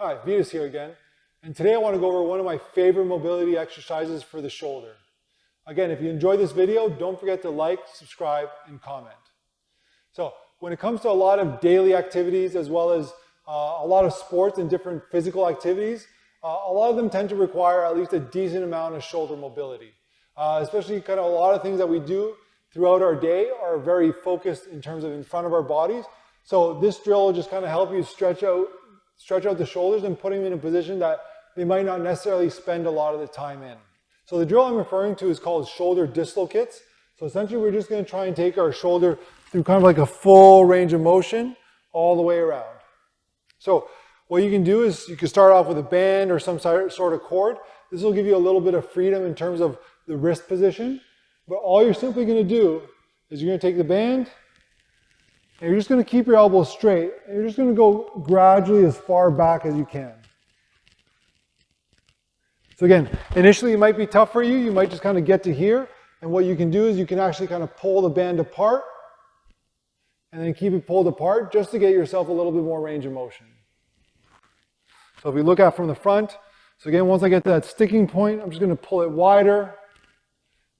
Hi, Vitas here again, and today I want to go over one of my favorite mobility exercises for the shoulder. Again, if you enjoyed this video, don't forget to like, subscribe, and comment. So, when it comes to a lot of daily activities as well as a lot of sports and different physical activities, a lot of them tend to require at least a decent amount of shoulder mobility. Especially kind of a lot of things that we do throughout our day are very focused in terms of in front of our bodies. So this drill will just kind of help you stretch out the shoulders and put them in a position that they might not necessarily spend a lot of the time in. So the drill I'm referring to is called shoulder dislocates. So essentially we're just going to try and take our shoulder through kind of like a full range of motion all the way around. So what you can do is you can start off with a band or some sort of cord. This will give you a little bit of freedom in terms of the wrist position. But all you're simply going to do is you're going to take the band and you're just going to keep your elbows straight. And you're just going to go gradually as far back as you can. So again, initially it might be tough for you. You might just kind of get to here. And what you can do is you can actually kind of pull the band apart and then keep it pulled apart just to get yourself a little bit more range of motion. So if we look at from the front, so again, once I get to that sticking point, I'm just going to pull it wider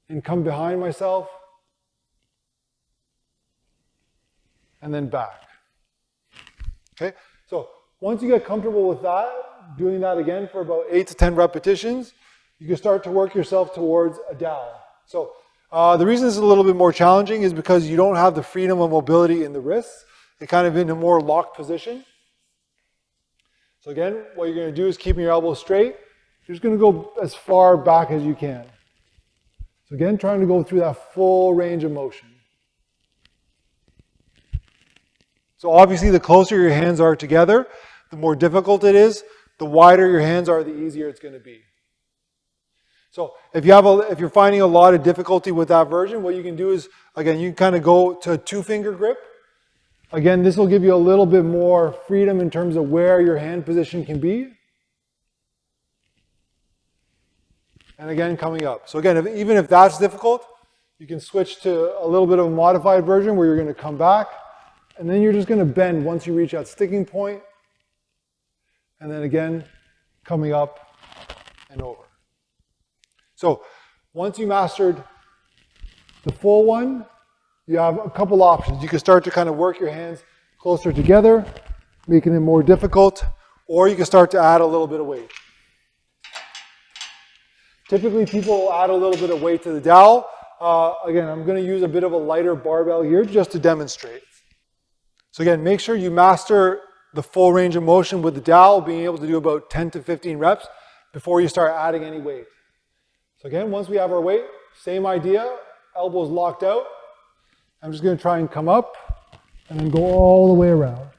and come behind myself and then back. Okay, so once you get comfortable with that, doing that again for about 8 to 10 repetitions, you can start to work yourself towards a dowel. So the reason this is a little bit more challenging is because you don't have the freedom of mobility in the wrists. It's kind of in a more locked position. So again, what you're going to do is keeping your elbows straight. You're just going to go as far back as you can. So again, trying to go through that full range of motion. So obviously the closer your hands are together, the more difficult it is. The wider your hands are, the easier it's going to be. So if you're finding a lot of difficulty with that version, what you can do is, again, you can kind of go to a 2-finger grip. Again, this will give you a little bit more freedom in terms of where your hand position can be. And again, coming up. So again, even if that's difficult, you can switch to a little bit of a modified version where you're going to come back. And then you're just going to bend once you reach that sticking point. And then again, coming up and over. So once you mastered the full one, you have a couple options. You can start to kind of work your hands closer together, making it more difficult, or you can start to add a little bit of weight. Typically, people will add a little bit of weight to the dowel. Again, I'm going to use a bit of a lighter barbell here just to demonstrate. So again, make sure you master the full range of motion with the dowel, being able to do about 10 to 15 reps before you start adding any weight. So again, once we have our weight, same idea, elbows locked out. I'm just going to try and come up and then go all the way around.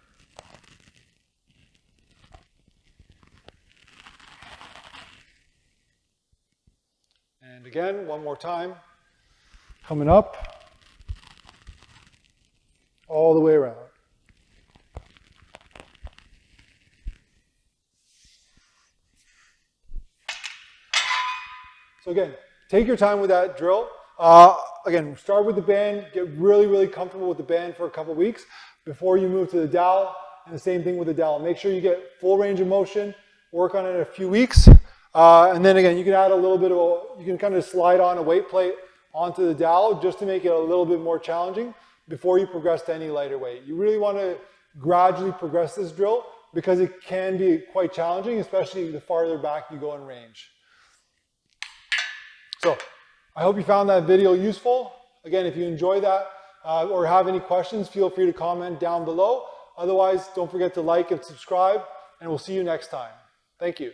And again, one more time, coming up, all the way around. So again, take your time with that drill. Again, start with the band, get really, really comfortable with the band for a couple weeks before you move to the dowel, and the same thing with the dowel. Make sure you get full range of motion, work on it a few weeks, and then again, you can add a little bit of, you can kind of slide on a weight plate onto the dowel just to make it a little bit more challenging before you progress to any lighter weight. You really want to gradually progress this drill because it can be quite challenging, especially the farther back you go in range. So, I hope you found that video useful. Again, if you enjoy that or have any questions, feel free to comment down below. Otherwise, don't forget to like and subscribe, and we'll see you next time. Thank you.